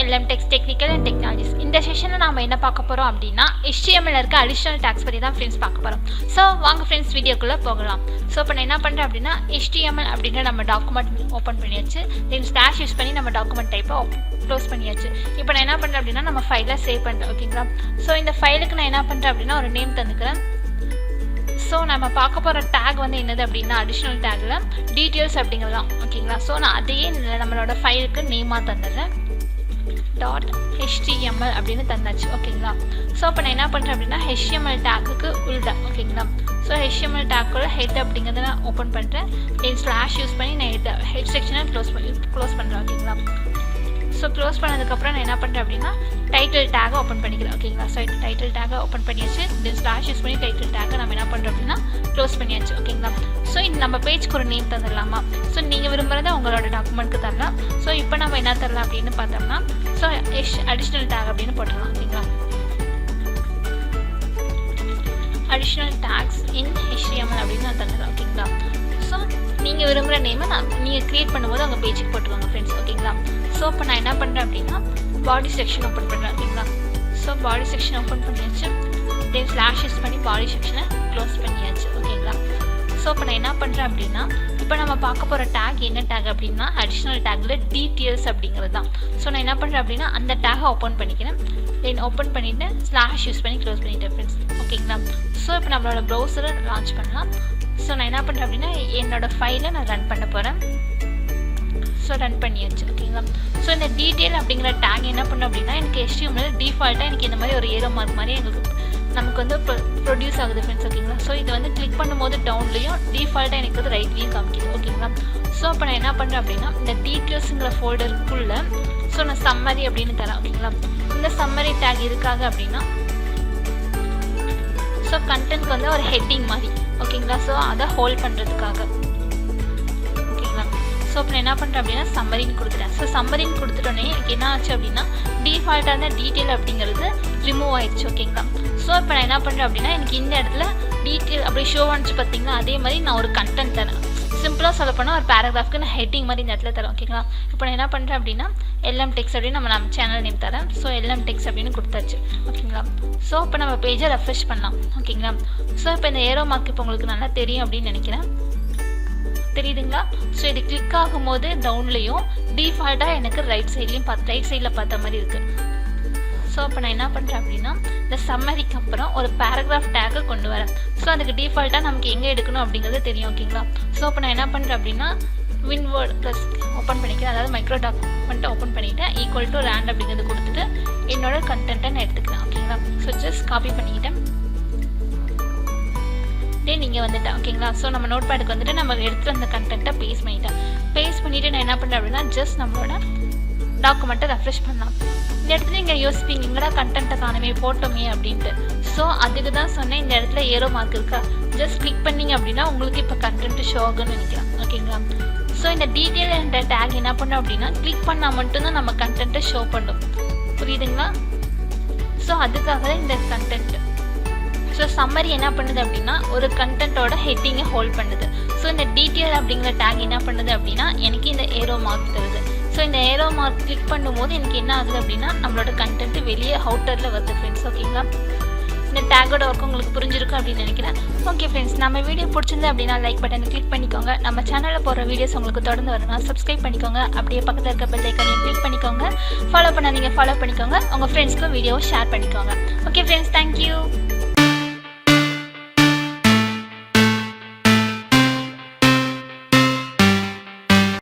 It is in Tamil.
Lmtechs Technical and Technologies. இந்த செஷன்ல நாம என்ன பார்க்க போறோம் அப்படினா HTML இருக்க additional tags பத்தி தான் फ्रेंड्स பார்க்க போறோம். சோ வாங்க फ्रेंड्स வீடியோக்குள்ள போகலாம். சோ இப்போ நான் என்ன பண்றேன் அப்படினா HTML அப்படிங்கற நம்ம டாக்குமெண்ட் ஓபன் பண்ணியாச்சு. தென் ஸ்லாஷ் யூஸ் பண்ணி நம்ம டாக்குமெண்ட் டைப்பை க்ளோஸ் பண்ணியாச்சு. இப்போ நான் என்ன பண்றேன் அப்படினா நம்ம ஃபைலை சேவ் பண்றேன். ஓகேங்களா? சோ இந்த ஃபைலுக்கு நான் என்ன பண்றேன் அப்படினா ஒரு நேம் தந்துக்கிறேன். சோ நம்ம பார்க்க போற டாக் வந்து என்னது அப்படினா additional tagல details அப்படிங்கறதுதான். ஓகேங்களா? சோ நான் அதையே நம்மளோட ஃபைலுக்கு நேமா தந்துறேன். .html அப்படினு தந்தாச்சு. ஓகேங்களா? சோ இப்போ நான் என்ன பண்றேன் அப்படினா HTML டாக்குக்கு உள்ள ஓகேங்களா? சோ HTML டாக்குல ஹெட் அப்படிங்கறத நான் ஓபன் பண்றேன். தென் ஸ்லாஷ் யூஸ் பண்ணி நான் ஹெட் செக்ஷனை க்ளோஸ் பண்றேன். ஓகேங்களா? சோ க்ளோஸ் பண்ணதுக்கு அப்புறம் நான் என்ன பண்றேன் அப்படினா டைட்டில் டாக் ஓபன் பண்ணிக்கிறேன். ஓகேங்களா? சோ டைட்டில் டாக் ஓபன் பண்ணியாச்சு. தென் ஸ்லாஷ் யூஸ் பண்ணி டைட்டில் டாக் நாம என்ன பண்றோம் அப்படினா க்ளோஸ் பண்ணியாச்சு. ஓகேங்களா? சோ இந்த நம்ம பேஜ்க்கு ஒரு நேம் தரலாமா? சோ நீங்க விரும்பறத உங்களோட டாக்குமெண்ட்க்கு தரலாம். சோ இப்போ நாம என்ன தரலாம் அப்படினு பார்த்தோம்னா சோ additional tag அப்படினு போடலாம். ஓகேங்களா? additional tags in HTML அப்படினு நான் தரலாம். ஓகேங்களா? சோ நீங்க விரும்பற நேமை நீங்க கிரியேட் பண்ணும்போது உங்க பேஜ்க்கு போட்டுவாங்க फ्रेंड्स. ஓகேங்களா? சோ இப்போ நான் என்ன பண்றேன் அப்படினா பாடி செக்ஷன் ஓபன் பண்றேன். ஓகேங்களா? சோ பாடி செக்ஷன் ஓபன் பண்ணியாச்சு. தென் ஸ்லாஷ் யூஸ் பண்ணி பாடி செக்ஷனை க்ளோஸ் பண்ணியாச்சு. ஓகேங்களா? சோ இப்போ நான் என்ன பண்றேன் அப்படினா இப்போ நம்ம பார்க்க போற டாக் என்ன டாக் அப்படினா additional tagல details அப்படிங்கிறது தான். சோ நான் என்ன பண்றேன் அப்படினா அந்த டாகை ஓபன் பண்ணிக்கிறேன். தென் ஓபன் பண்ணிட்டு ஸ்லாஷ் யூஸ் பண்ணி க்ளோஸ் பண்ணிட்டேன் फ्रेंड्स. ஓகேங்களா? சோ இப்போ நம்மளோட ப்ரௌசரை லான்ச் பண்ணலாம். சோ நான் என்ன பண்றேன் அப்படினா என்னோட ஃபைலை நான் ரன் பண்ண போறேன். சோ ரன் பண்ணியாச்சு. ஓகேங்களா? சோ இந்த டீடைல் அப்படிங்கற டாக் என்ன பண்ணனும் அப்படினா எனக்கு HTML டிஃபால்ட்டா எனக்கு இந்த மாதிரி ஒரு ஏரோ மார்க் மாதிரி நமக்கு வந்து ப்ரொடியூஸ் ஆகுது फ्रेंड्स. ஓகேங்களா? சோ இது வந்து கிளிக் பண்ணும்போது டவுன்லயும் டிஃபால்ட்டா எனக்கு வந்து ரைட்லயும் காமிக்குது. ஓகேங்களா? சோ இப்போ நான் என்ன பண்றேன் அப்படினா இந்த டீடைல்ஸ்ங்கற ஃபோல்டருக்குள்ள சோ நான் சம்மரி அப்படினு தரேன். ஓகேங்களா? இந்த சம்மரி டாக் இருக்காங்க அப்படினா சோ கண்டென்ட்க்கு வந்து ஒரு ஹெட்டிங் மாதிரி. ஓகேங்களா? சோ அத ஹோல்ட் பண்றதுக்காக. ஓகேங்களா? சோ இப்போ நான் என்ன பண்றேன் அப்படினா சம்மரின்னு கொடுத்துட்டேன். சோ சம்மரின்னு கொடுத்துட்டோனே எனக்கு என்ன ஆச்சு அப்படினா டிஃபால்ட்டான டீடைல் அப்படிங்கிறது ரிமூவ் ஆயிடுச்சு. ஓகேங்களா? சோ இப்போ நான் என்ன பண்றேன் அப்படினா எனக்கு இந்த இடத்துல டீடைல் அப்படியே ஷோ ஆனிச்சு பாத்தீங்களா? அதே மாதிரி நான் ஒரு கண்டென்ட் தரேன். சிம்பிளா சொல்ல போனா ஒரு பாராகிராஃப்க்கு நான் ஹெட்டிங் மாதிரி இந்த இடத்துல தரேன். ஓகேங்களா? இப்போ நான் என்ன பண்றேன் அப்படினா Lmtechs அப்படினு நம்ம சேனல் நேம் தரேன். சோ Lmtechs அப்படினு கொடுத்தாச்சு. ஓகேங்களா? சோ இப்போ நம்ம பேஜை ரெஃப்ரெஷ் பண்ணலாம். ஓகேங்களா? சோ இப்போ இந்த ஏரோ மார்க் இப்போ உங்களுக்கு நல்லா தெரியும் அப்படினு நினைக்கிறேன். தெரியுதுங்களா? சோ இது கிளிக் ஆகும்போது டவுன்லயும் டிஃபால்ட்டா எனக்கு ரைட் சைடுல பார்த்த மாதிரி இருக்கு. சோ இப்போ நான் என்ன பண்றேன் அப்படினா இந்த சம்மரிக்கு அப்புறம் ஒரு பாராகிராஃப் டாக் கொண்டு வரேன். சோ அதுக்கு டிஃபால்ட்டா நமக்கு எங்க எடுக்கணும் அப்படிங்கிறது தெரியும். ஓகேங்களா? சோ இப்போ நான் என்ன பண்றேன் அப்படினா வின்வேர்ட் ப்ளஸ் ஓபன் பண்ணிக்கிறேன். அதாவது மைக்ரோ டாக்குமெண்ட் ஓபன் பண்ணிட்டேன். ஈக்குவல் டு rand அப்படிங்கிறது கொடுத்துட்டு என்னோட கண்டென்ட்டை நான் எடுத்துக்கிறேன். ஓகேங்களா? சோ ஜஸ்ட் காப்பி பண்ணிக்கிட்டேன். நீங்க வந்துட்டேன். ஓகேங்களா? சோ நம்ம நோட்பேடுக்கு வந்துட்டு நம்ம எடுத்து அந்த கண்டென்ட்டை பேஸ்ட் பண்ணிட்டு நான் என்ன பண்றேன் அப்படினா ஜஸ்ட் நம்மளோட டாக்குமெண்ட்டை ரெஃப்ரெஷ் பண்ணலாம். இந்த இடத்துல நீங்க யோசிப்பீங்க எங்கடா கண்டென்ட்டை காணமே போட்டோமே அப்படின்ட்டு. சோ அதுக்கு தான் சொன்னேன் இந்த இடத்துல ஏரோ மார்க் இருக்கா ஜஸ்ட் கிளிக் பண்ணீங்க அப்படினா உங்களுக்கு இப்போ கண்டென்ட் ஷோ ஆகும்னு நினைக்கிறேன். ஓகேங்களா? சோ இந்த டீடைல் என்ற டாக் என்ன பண்ணும் அப்படினா கிளிக் பண்ணா மட்டும் தான் நம்ம கண்டென்ட்டை ஷோ பண்ணும். புரியுதுங்களா? சோ அதுக்காக தான் இந்த கண்டென்ட். சோ சம்மரி என்ன பண்ணுது அப்படினா ஒரு கண்டென்ட்டோட ஹெட்டிங்கை ஹோல்ட் பண்ணுது. சோ இந்த டீடைல் அப்படிங்கற டாக் என்ன பண்ணுது அப்படினா எனக்கு இந்த ஏரோ மார்க் தருது. சோ இந்த ஏரோ மார்க் கிளிக் பண்ணும்போது எனக்கு என்ன ஆகுது அப்படினா நம்மளோட கண்டென்ட் வெளியே அவுட்டர்ல வருது फ्रेंड्स. ஓகேங்களா? இந்த டாகோட வர்க் உங்களுக்கு புரிஞ்சிருக்கும் அப்படின்னு நினைக்கிறேன். ஓகே फ्रेंड्स, நம்ம வீடியோ பிடிச்சிருந்தா அப்படினா லைக் பட்டனை கிளிக் பண்ணிக்கோங்க. நம்ம சேனல்ல போற வீடியோஸ் உங்களுக்கு தொடர்ந்து வரணும்னா சப்ஸ்கிரைப் பண்ணிக்கோங்க. அப்படியே பக்கத்துல இருக்க பெல் ஐகானையும் கிளிக் பண்ணிக்கோங்க. ஃபாலோ பண்ணாதீங்க ஃபாலோ பண்ணிக்கோங்க. உங்க ஃப்ரெண்ட்ஸ்க்கு வீடியோவை ஷேர் பண்ணிக்கோங்க. Okay friends, thank you.